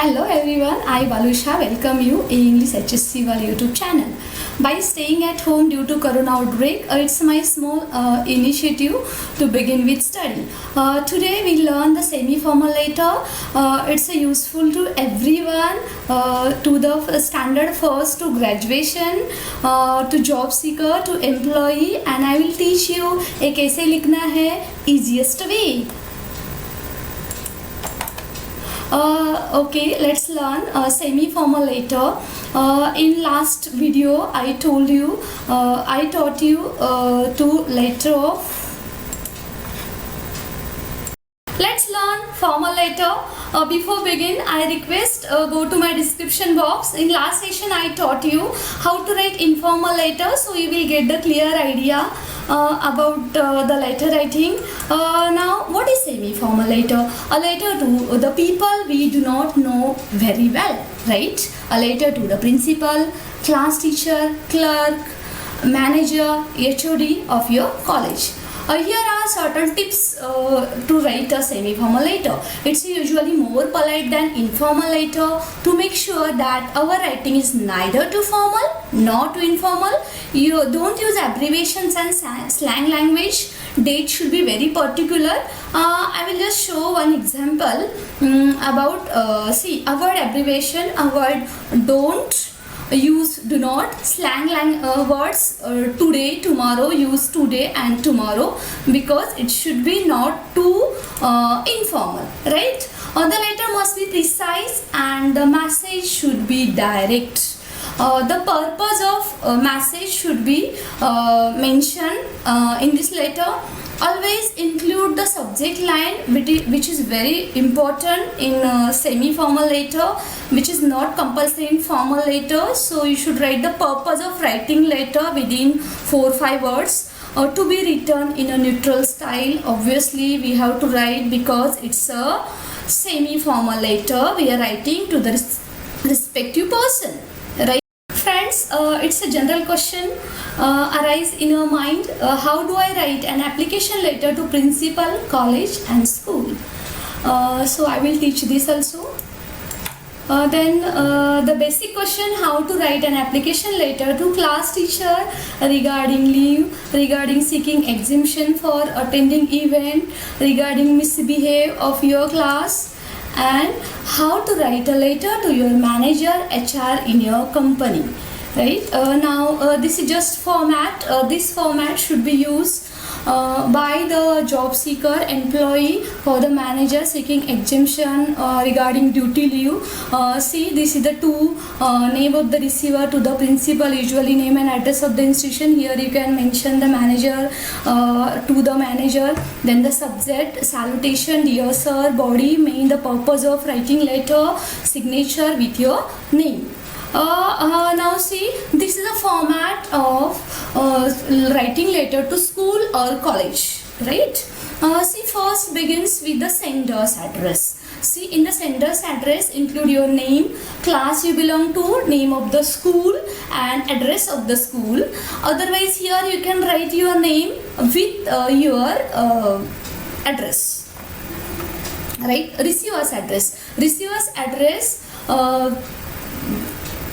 Hello everyone, I Balusha welcome you in English HSC Wal YouTube channel. By staying at home due to corona outbreak, it's my small initiative to begin with study. Today we learn the semi-formal letter. It's useful to everyone, to the standard first to graduation, to job seeker to employee, and I will teach you a कैसे लिखना है easiest way. Okay, let's learn semi-formal letter. In last video I taught you two letter of. Let's learn formal letter. Before begin, I request go to my description box. In last session I taught you how to write informal letter, so you will get the clear idea about the letter writing. Now, what is semi-formal letter? A letter to the people we do not know very well, right? A letter to the principal, class teacher, clerk, manager, HOD of your college. Here are certain tips to write a semi-formal letter. It's usually more polite than informal letter. To make sure that our writing is neither too formal nor too informal, you don't use abbreviations and slang language. Date should be very particular. I will just show one example about see, avoid abbreviation, avoid don't, use do not, slang words today, tomorrow, use today and tomorrow, because it should be not too informal, right? The letter must be precise and the message should be direct. The purpose of message should be mentioned in this letter. Always include the subject line, which is very important in semi-formal letter, which is not compulsory in formal letter. So you should write the purpose of writing letter within 4 or 5 words. To be written in a neutral style. Obviously we have to write because it's a semi-formal letter. We are writing to the respective person, right? Friends, it's a general question arise in your mind. How do I write an application letter to principal, college and school? So I will teach this also. Then the basic question, how to write an application letter to class teacher regarding leave, regarding seeking exemption for attending event, regarding misbehave of your class, and how to write a letter to your manager, HR in your company, right? Now this is just format. This format should be used by the job seeker, employee, for the manager seeking exemption regarding duty leave. See, this is the two, name of the receiver to the principal, usually name and address of the institution. Here you can mention the manager to the manager. Then the subject, salutation, dear sir, body, main, the purpose of writing letter, signature with your name. Now see, this is a format of writing letter to school or college, right? See, first begins with the sender's address. See, in the sender's address include your name, class you belong to, name of the school and address of the school. Otherwise here you can write your name with your address, right? Receiver's address,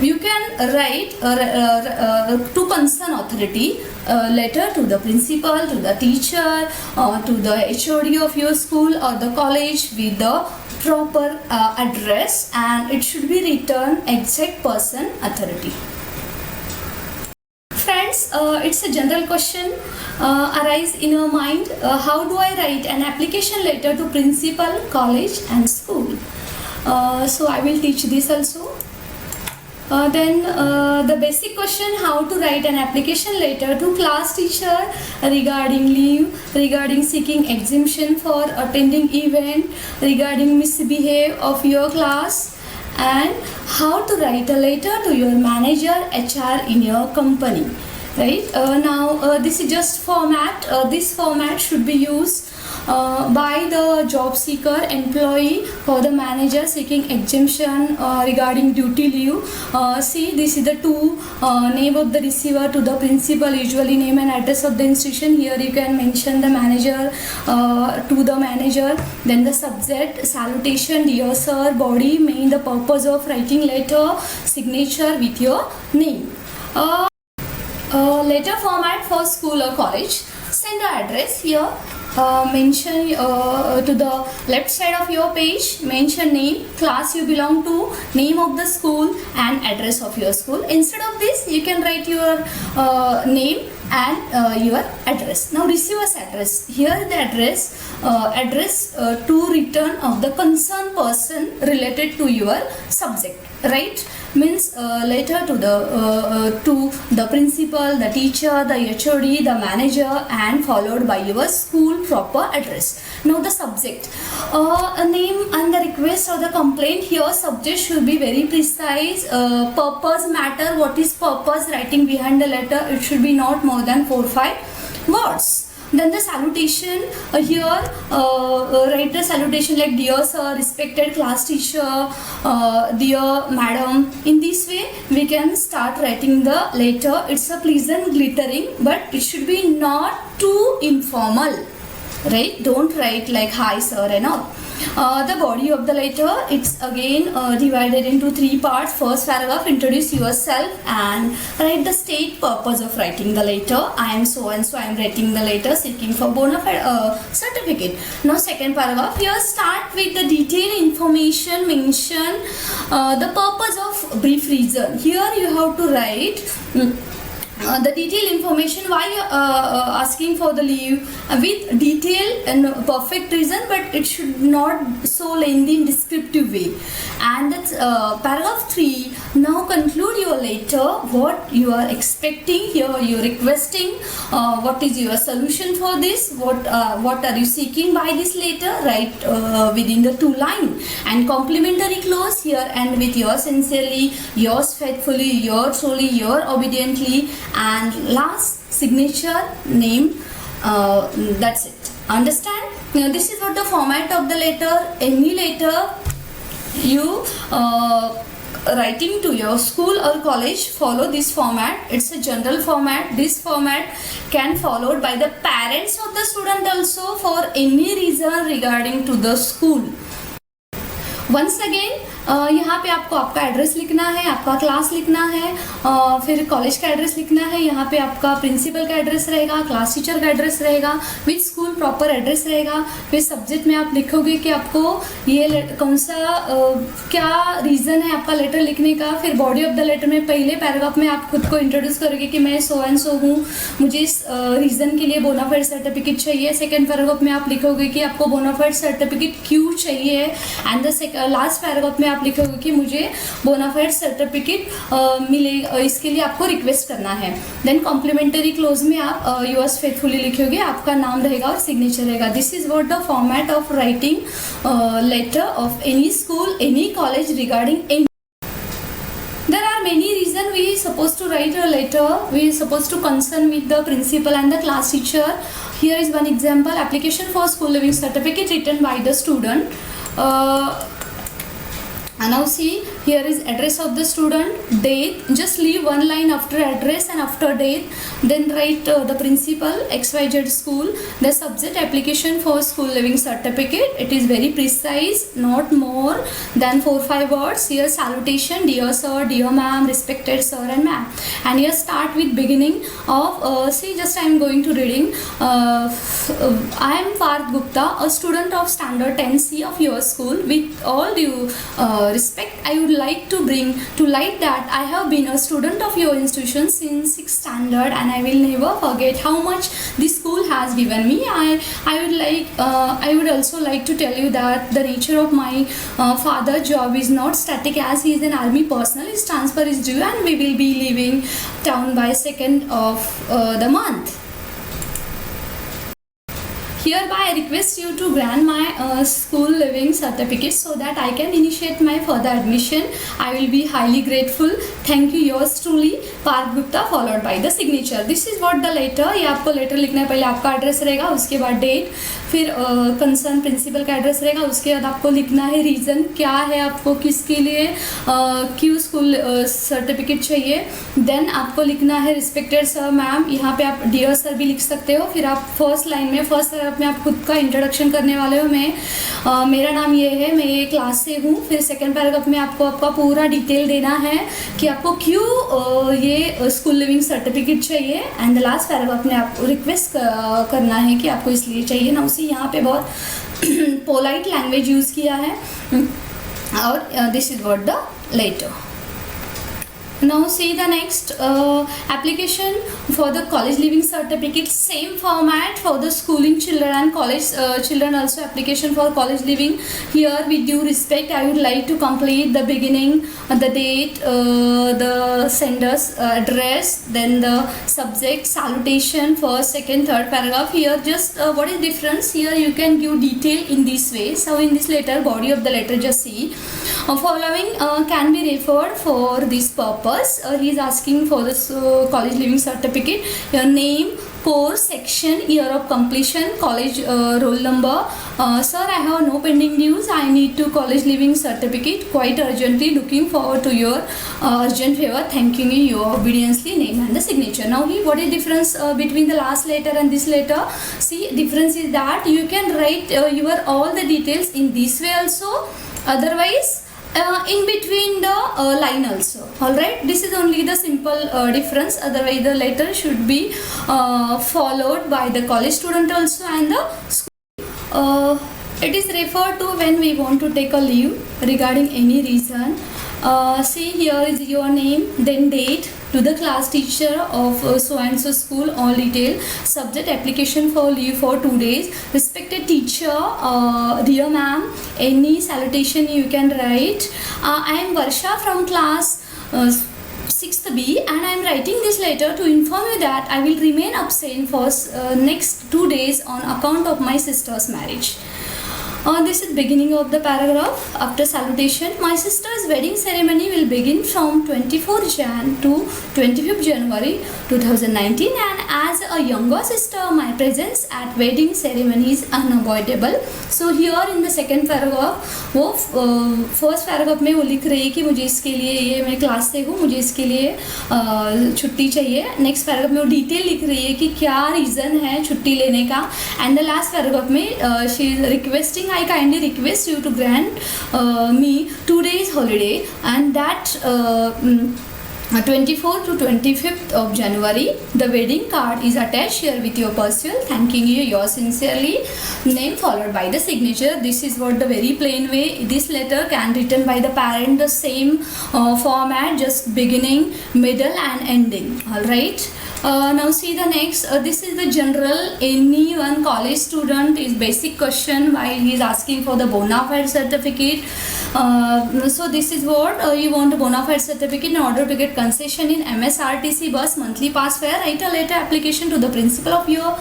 you can write to concern authority, letter to the principal, to the teacher, to the HOD of your school or the college with the proper address, and it should be written exact person, authority. Friends, it's a general question arise in your mind. How do I write an application letter to principal, college and school? So I will teach this also. Then the basic question, how to write an application letter to class teacher regarding leave, regarding seeking exemption for attending event, regarding misbehave of your class, and how to write a letter to your manager, HR in your company, right? Now this is just format. This format should be used by the job seeker employee for the manager seeking exemption regarding duty leave. See, this is the two name of the receiver to the principal, usually name and address of the institution. Here you can mention the manager to the manager. Then the subject, salutation, dear sir. Body, main, the purpose of writing letter, signature with your name. Letter format for school or college. Send the address here. Mention to the left side of your page, mention name, class you belong to, name of the school and address of your school. Instead of this, you can write your name and your address. Now receiver's address. Here the address to return of the concerned person related to your subject. Right? Means letter to the principal, the teacher, the HOD, the manager, and followed by your school proper address. Now the subject, a name and the request or the complaint. Here subject should be very precise. Purpose matter. What is purpose? Writing behind the letter. It should be not more than 4-5 words. Then the salutation, here write the salutation like dear sir, respected class teacher, dear madam. In this way we can start writing the letter. It's a pleasant glittering, but it should be not too informal, right? Don't write like hi sir and all. The body of the letter, it's again divided into 3 parts. First paragraph, introduce yourself and write the state purpose of writing the letter. I am so and so, I am writing the letter seeking for bona fide certificate. Now second paragraph, here start with the detailed information, mention the purpose of brief reason. Here you have to write the detailed information why you are asking for the leave with detailed and perfect reason, but it should not so lengthy in descriptive way. And that's paragraph 3. Now conclude your letter, what you are expecting. Here you are requesting, what is your solution for this, what are you seeking by this letter. Write within the 2 lines. And complimentary clause here, and with yours sincerely, yours faithfully, yours truly, yours obediently, and last signature, name. That's it. Understand? Now this is what the format of the letter. Any letter you writing to your school or college, follow this format. It's a general format. This format can followed by the parents of the student also for any reason regarding to the school. Once again, यहाँ पे आपको आपका address लिखना है, आपका class लिखना है, फिर कॉलेज का एड्रेस लिखना है, यहाँ पे आपका प्रिंसिपल का एड्रेस रहेगा, क्लास टीचर का एड्रेस रहेगा, विच स्कूल प्रॉपर एड्रेस रहेगा. फिर सब्जेक्ट में आप लिखोगे कि आपको ये कौन सा क्या रीज़न है आपका लेटर लिखने का. फिर बॉडी ऑफ द लेटर में पहले पैराग्राफ में आप खुद को इंट्रोड्यूस करोगे कि मैं सो एंड सो हूँ, मुझे इस रीज़न के लिए बोनाफाइड सर्टिफिकेट चाहिए. सेकेंड पैराग्राफ में आप लिखोगे कि आपको बोनाफाइड सर्टिफिकेट क्यों चाहिए. एंड द लास्ट पैराग्राफ में आप लिखोगे कि मुझे बोनाफाइड सर्टिफिकेट मिले, इसके लिए आपको रिक्वेस्ट करना है. देन कॉम्प्लीमेंटरी क्लोज में आप योर्स फेथफुली लिखोगे, आपका नाम रहेगा और सिग्नेचर रहेगा. This is what the format of writing letter of any school, any college regarding any. There are many reasons we supposed to write a letter. We supposed to concern with the principal and the class teacher. Here is one example: application for school living certificate written by the student. And now see, here is address of the student, date. Just leave one line after address and after date. Then write the principal, XYZ school. The subject, application for school living certificate. It is very precise, not more than 4-5 words. Here salutation, dear sir, dear ma'am, respected sir and ma'am. And here start with beginning of, see, just I am going to reading. I am Parth Gupta, a student of standard 10C of your school. With all due respect, I would like to bring to light that I have been a student of your institution since 6th standard, and I will never forget how much this school has given me. I would also like to tell you that the nature of my father's job is not static, as he is an army personnel. His transfer is due and we will be leaving town by 2nd of the month. Hereby I request you to grant my school living certificate so that I can initiate my further admission. I will be highly grateful. Thank you, yours truly, Parth Gupta, followed by the signature. This is what the letter. ये आपको letter लिखना है, पहले आपका address रहेगा, उसके बाद date, फिर कंसर्न प्रिंसिपल का एड्रेस रहेगा, उसके बाद आपको लिखना है रीज़न क्या है, आपको किसके लिए क्यों स्कूल सर्टिफिकेट चाहिए. देन आपको लिखना है रिस्पेक्टेड सर मैम, यहाँ पे आप डियर सर भी लिख सकते हो. फिर आप फर्स्ट लाइन में, फर्स्ट पैराग्राफ में आप खुद का इंट्रोडक्शन करने वाले हो. मेरा नाम ये है, मैं ये क्लास से हूँ. फिर सेकेंड पैराग्राफ में आपको आपका पूरा डिटेल देना है कि आपको क्यों ये स्कूल लिविंग सर्टिफिकेट चाहिए. एंड द लास्ट पैराग्राफ में आपको रिक्वेस्ट करना है कि आपको इसलिए चाहिए ना. उसी यहाँ पे बहुत पोलाइट लैंग्वेज यूज़ किया है. और this is what the letter. Now see the next application for the college living certificate. Same format for the schooling children and college children also. Application for college living. Here with due respect I would like to complete the beginning, the date, the sender's address, then the subject, salutation, first, second, third paragraph. Here just what is difference, here you can give detail in this way. So in this letter, body of the letter, just see following can be referred for this purpose. He is asking for this college living certificate. Your name, course, section, year of completion, college roll number. Sir, I have no pending dues. I need to college living certificate quite urgently. Looking forward to your urgent favor. Thanking you, your obediently, name and the signature. Now, what is difference between the last letter and this letter? See, difference is that you can write your all the details in this way also. Otherwise, in between the line also. Alright, this is only the simple difference. Otherwise the letter should be followed by the college student also and the school. It is referred to when we want to take a leave regarding any reason. See, here is your name, then date, to the class teacher of so and so school, all detail, subject, application for leave for 2 days, respected teacher, dear ma'am, any salutation you can write. I am Varsha from class 6th B and I am writing this letter to inform you that I will remain absent for next 2 days on account of my sister's marriage. This is beginning of the paragraph. After salutation, my sister's wedding ceremony will begin from 24th Jan to 25th January 2019 and as a younger sister, my presence at wedding ceremony is unavoidable. So here in the second paragraph, वो first paragraph में वो लिख रही है कि मुझे इसके लिए, ये मैं क्लास से हूँ, मुझे इसके लिए छुट्टी चाहिए. नेक्स्ट पैराग्राफ में वो डिटेल लिख रही है कि क्या रीज़न है छुट्टी लेने का. एंड द लास्ट पैराग्राफ में she is requesting, I kindly request you to grant me 2 days holiday and that 24th to 25th of January. The wedding card is attached here with your parcel. Thanking you, yours sincerely, name followed by the signature. This is what the very plain way. This letter can written by the parent, the same format, just beginning, middle and ending. Alright. Now see the next. This is the general, any one college student is basic question while he is asking for the bona fide certificate. So this is what you want a bona fide certificate in order to get concession in MSRTC bus monthly pass fare. Write a letter application to the principal of your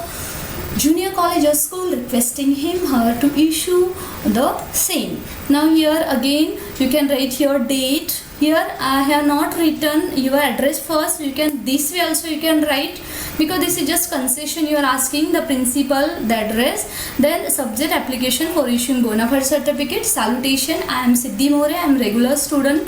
junior college or school requesting him her to issue the same. Now here again you can write your date. Here I have not written your address first. You can this way also you can write, because this is just concession. You are asking the principal the address, then subject, application for issuing bona fide certificate, salutation. I am Siddhi More. I am regular student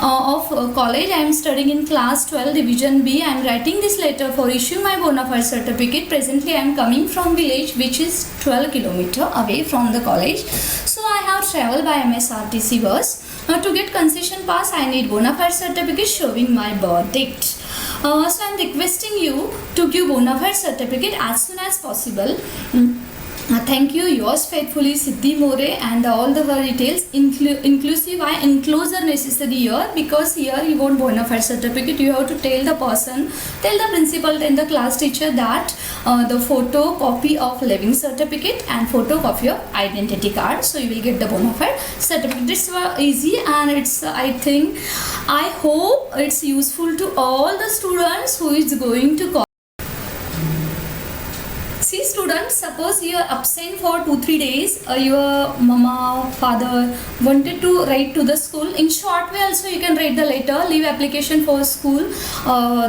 of college. I am studying in class 12 division B. I am writing this letter for issuing my bona fide certificate. Presently I am coming from village which is 12 km away from the college. So I have travelled by MSRTC bus. To get concession pass, I need bona fide certificate showing my birth date. So I am requesting you to give bona fide certificate as soon as possible. Thank you, yours faithfully, Siddhi More, and all the her details inclusive. I enclosure necessary here, because here you want bona fide certificate. You have to tell the person, tell the principal, tell the class teacher that the photo copy of living certificate and photo copy of identity card. So you will get the bona fide certificate. This was easy and it's I hope it's useful to all the students who is going to college. See students, suppose you are absent for 2-3 days, your mama, father wanted to write to the school. In short way also you can write the letter, leave application for school,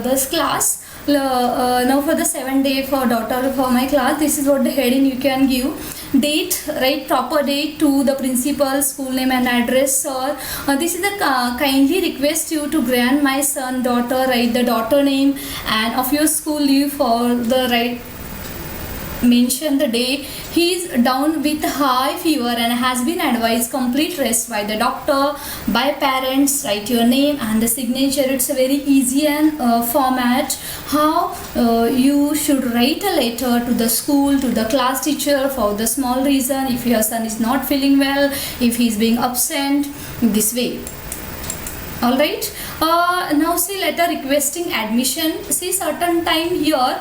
this class. Now for the 7th day for daughter for my class, this is what the heading you can give. Date, write proper date to the principal, school name and address. Or this is the kindly request you to grant my son, daughter, write the daughter name and of your school, leave for the right, mention the day. He is down with high fever and has been advised complete rest by the doctor, by parents. Write your name and the signature. It's a very easy and format how you should write a letter to the school, to the class teacher for the small reason, if your son is not feeling well, if he is being absent, this way. Alright, now see letter requesting admission. See certain time here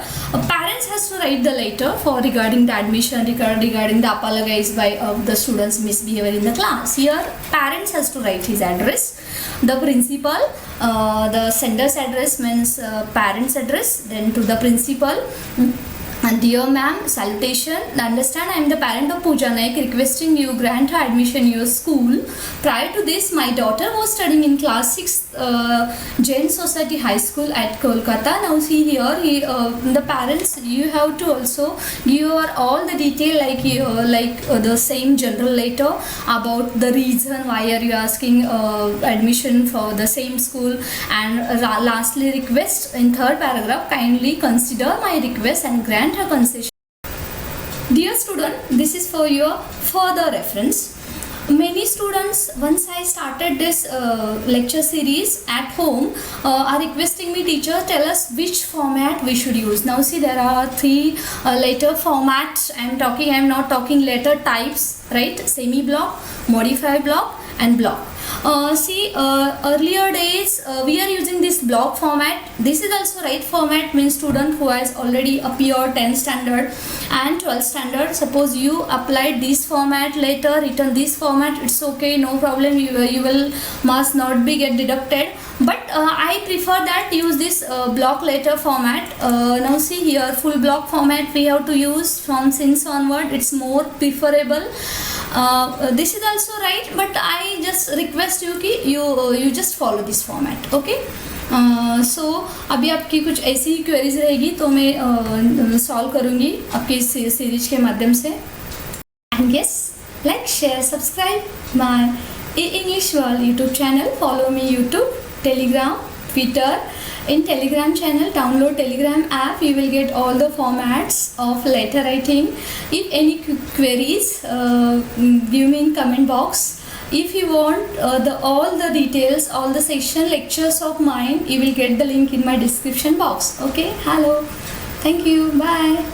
parents has to write the letter for regarding the admission, regarding the apologize by the students misbehavior in the class. Here parents has to write his address, the principal, the sender's address means parents address, then to the principal. And dear ma'am, salutation. Understand, I am the parent of Pooja Naik requesting you grant her admission in your school. Prior to this, my daughter was studying in class 6 Jain Society High School at Kolkata. Now see here, the parents, you have to also give all the detail like the same general letter about the reason why are you asking admission for the same school, and lastly request in third paragraph, kindly consider my request and grant a concession. Dear student, this is for your further reference. Many students, once I started this lecture series at home, are requesting me, teacher, tell us which format we should use. Now see, there are 3 letter formats I am not talking letter types, right? Semi block, modify block and block. Earlier days we are using this block format. This is also right format, means student who has already appeared 10th standard and 12th standard. Suppose you applied this format later, written this format, it's okay, no problem, you will must not be get deducted. But I prefer that use this block letter format. Now see here, full block format we have to use from since onward, it's more preferable. This is also right, but I just request you कि you just follow this format, okay? So अभी आपकी कुछ ऐसी queries रहेगी तो मैं solve करूँगी आपकी इस सीरीज के माध्यम से. And yes, like, share, subscribe my English World YouTube channel. Follow me YouTube, Telegram, Twitter. In Telegram channel, download Telegram app. You will get all the formats of letter writing. If any queries, give me in comment box. If you want all the details, all the section lectures of mine, you will get the link in my description box. Okay, hello, thank you, bye.